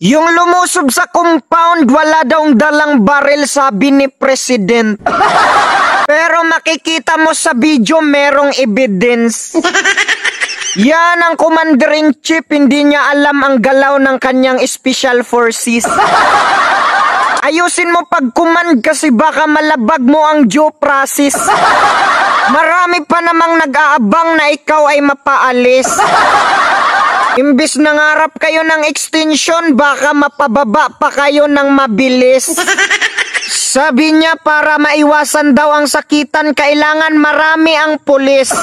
Yung lumusob sa compound, wala daw dalang baril, sabi ni President. Pero makikita mo sa video, merong evidence. Yan ang Commander-in-Chief, hindi niya alam ang galaw ng kanyang Special Forces. Ayusin mo pag-command kasi baka malabag mo ang due process. Marami pa namang nag-aabang na ikaw ay mapaalis. Imbis nangarap kayo ng extension, baka mapababa pa kayo ng mabilis. Sabi niya para maiwasan daw ang sakitan, kailangan marami ang pulis.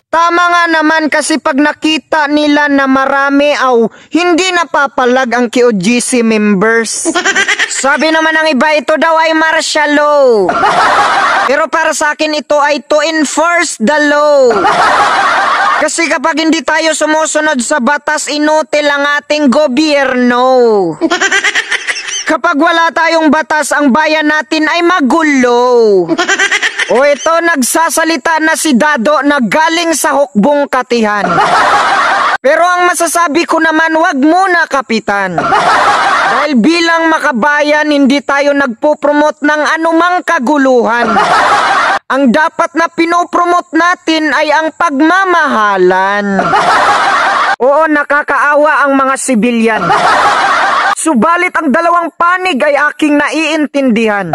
Tama nga naman kasi pag nakita nila na marami, hindi napapalag ang KOGC members. Sabi naman ng iba, ito daw ay martial law. Pero para sa akin ito ay to enforce the law. Kasi kapag hindi tayo sumusunod sa batas, inutil ang ating gobyerno. Kapag wala tayong batas, ang bayan natin ay magulo. O ito, nagsasalita na si Dado na galing sa hukbong Katihan. Pero ang masasabi ko naman, wag muna, Kapitan. Dahil bilang makabayan, hindi tayo nagpo-promote ng anumang kaguluhan. Ang dapat na pinopromote natin ay ang pagmamahalan. Oo, nakakaawa ang mga sibilyan. Subalit ang dalawang panig ay aking naiintindihan.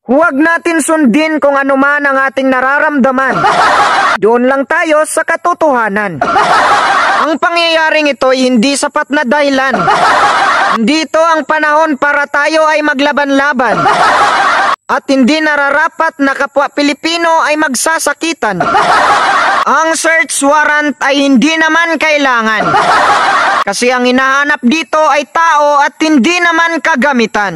Huwag natin sundin kung ano man ang ating nararamdaman. Doon lang tayo sa katotohanan. Ang pangyayaring ito ay hindi sapat na dahilan. Hindi ito ang panahon para tayo ay maglaban-laban. At hindi nararapat na kapwa Pilipino ay magsasakitan. Ang search warrant ay hindi naman kailangan. Kasi ang hinahanap dito ay tao at hindi naman kagamitan.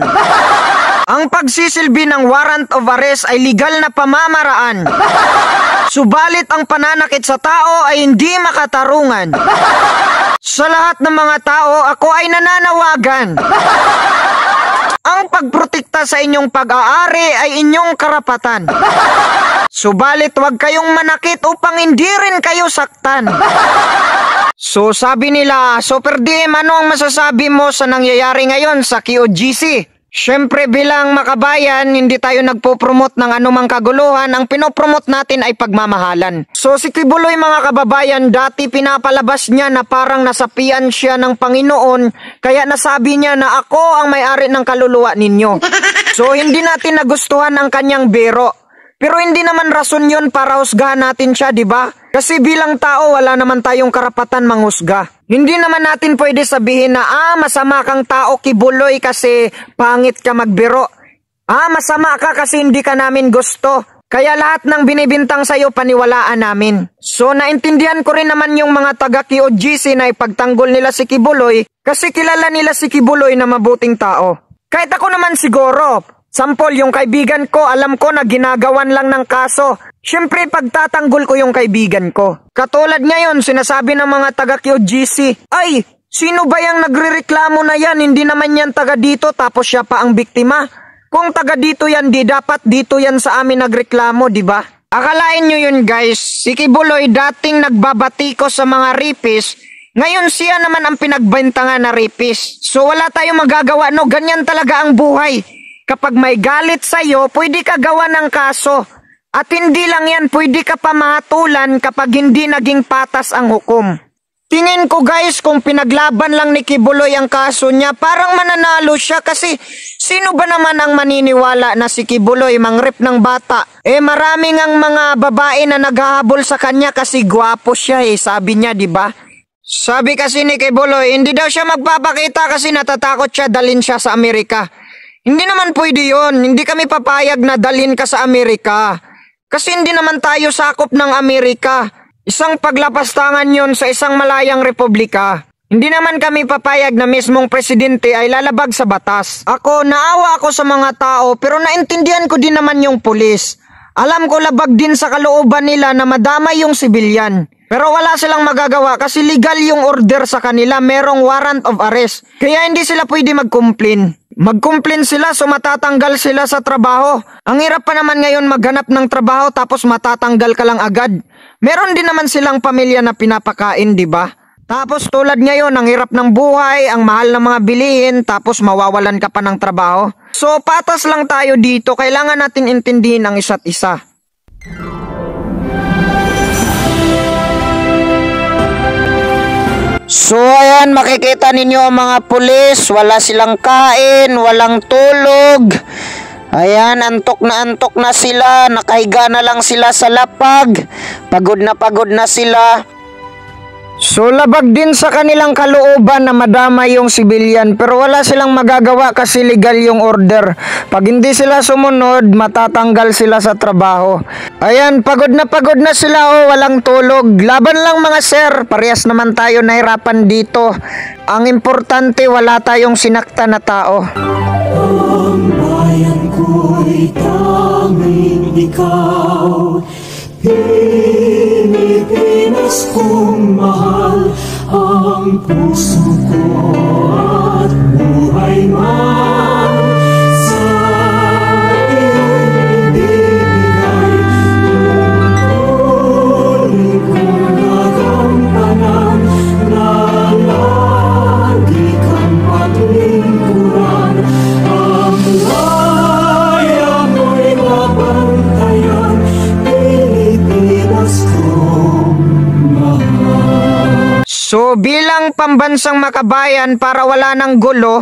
Ang pagsisilbi ng warrant of arrest ay legal na pamamaraan. Subalit ang pananakit sa tao ay hindi makatarungan. Sa lahat ng mga tao, ako ay nananawagan. Ang pagprotekta sa inyong pag-aari ay inyong karapatan. Subalit huwag kayong manakit upang hindi rin kayo saktan. So sabi nila, Super DM, ano ang masasabi mo sa nangyayari ngayon sa KOGC? Siyempre bilang makabayan, hindi tayo nagpo-promote ng anumang kaguluhan. Ang pinopromote natin ay pagmamahalan. So si Kibuloy, mga kababayan, dati pinapalabas niya na parang nasapian siya ng Panginoon, kaya nasabi niya na ako ang may-ari ng kaluluwa ninyo. So hindi natin nagustuhan ang kanyang biro. Pero hindi naman rason yun para husgahan natin siya, di ba? Kasi bilang tao, wala naman tayong karapatan manghusga. Hindi naman natin pwede sabihin na, masama kang tao, Kibuloy, kasi pangit ka magbiro. Masama ka kasi hindi ka namin gusto. Kaya lahat ng binibintang sa'yo, paniwalaan namin. So, naintindihan ko rin naman yung mga taga-KOGC na ipagtanggol nila si Kibuloy kasi kilala nila si Kibuloy na mabuting tao. Kahit ako naman siguro, sampol, yung kaibigan ko, alam ko na ginagawan lang ng kaso. Siyempre, pagtatanggol ko yung kaibigan ko. Katulad ngayon, sinasabi ng mga taga-KOGC, ay, sino ba yung nagrereklamo na yan? Hindi naman yan taga dito, tapos siya pa ang biktima. Kung taga dito yan, di dapat dito yan sa amin nagreklamo, di ba? Akalain nyo yun, guys. Si Kibuloy dating nagbabati ko sa mga rapist, ngayon siya naman ang pinagbentangan na rapist. So wala tayong magagawa, no? Ganyan talaga ang buhay. Kapag may galit sa'yo, pwede ka gawa ng kaso. At hindi lang yan, pwede ka pa mahatulan kapag hindi naging patas ang hukom. Tingin ko, guys, kung pinaglaban lang ni Kibuloy ang kaso niya, parang mananalo siya kasi sino ba naman ang maniniwala na si Kibuloy mangrip ng bata? Maraming ang mga babae na naghahabol sa kanya kasi gwapo siya sabi niya, di ba? Sabi kasi ni Kibuloy, hindi daw siya magpapakita kasi natatakot siya dalhin siya sa Amerika. Hindi naman pwede yun. Hindi kami papayag na dalhin ka sa Amerika. Kasi hindi naman tayo sakop ng Amerika. Isang paglapastangan yun sa isang malayang republika. Hindi naman kami papayag na mismong presidente ay lalabag sa batas. Ako, naawa ako sa mga tao pero naintindihan ko din naman yung pulis. Alam ko labag din sa kalooban nila na madamay yung sibilyan. Pero wala silang magagawa kasi legal yung order sa kanila, merong warrant of arrest. Kaya hindi sila pwede mag-complain. Mag-complain sila so matatanggal sila sa trabaho. Ang hirap pa naman ngayon maghanap ng trabaho tapos matatanggal ka lang agad. Meron din naman silang pamilya na pinapakain, di ba? Tapos tulad ngayon, ang hirap ng buhay, ang mahal ng mga bilihin, tapos mawawalan ka pa ng trabaho. So patas lang tayo dito, kailangan natin intindihin ang isa't isa. So ayan, makikita ninyo ang mga pulis, wala silang kain, walang tulog. Ayan, antok na sila, nakahiga na lang sila sa lapag, pagod na sila. So labag din sa kanilang kalooban na madama yung civilian, pero wala silang magagawa kasi legal yung order. Pag hindi sila sumunod, matatanggal sila sa trabaho. Ayan, pagod na sila, oh, walang tulog. Laban lang mga sir, parehas naman tayo nahirapan dito. Ang importante, wala tayong sinakta na tao. Ang bayan ko'y tanging ikaw, Pilipinas kong mahal, ang puso ko at buhay man sa iyong ibibigay. Tungkulin kong nagampanan na lagi kang paglingkuran, ang laya mo'y mabantayan, Pilipinas kong mahal. So bilang pambansang makabayan, para wala ng gulo,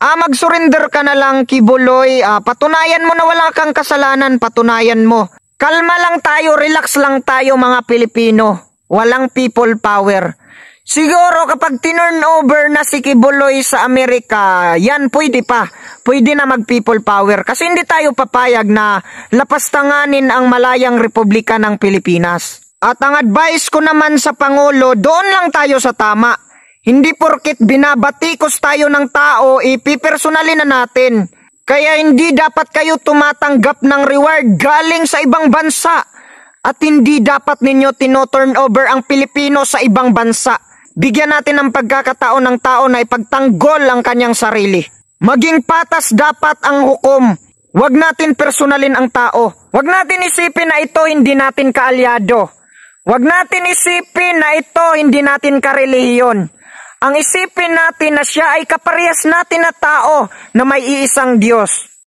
mag-surrender ka na lang, Kibuloy. Patunayan mo na wala kang kasalanan, patunayan mo. Kalma lang tayo, relax lang tayo mga Pilipino. Walang people power. Siguro kapag tinurn over na si Kibuloy sa Amerika, yan pwede pa. Pwede na mag-people power. Kasi hindi tayo papayag na lapastanganin ang malayang Republika ng Pilipinas. At ang advice ko naman sa Pangulo, doon lang tayo sa tama. Hindi porkit binabatikos tayo ng tao, ipipersonalin na natin. Kaya hindi dapat kayo tumatanggap ng reward galing sa ibang bansa. At hindi dapat ninyo tino-turn over ang Pilipino sa ibang bansa. Bigyan natin ng pagkakataon ng tao na ipagtanggol ang kanyang sarili. Maging patas dapat ang hukom. Huwag natin personalin ang tao. Huwag natin isipin na ito hindi natin kaalyado. Huwag natin isipin na ito hindi natin karelihiyon. Ang isipin natin na siya ay kaparehas natin na tao na may iisang Diyos.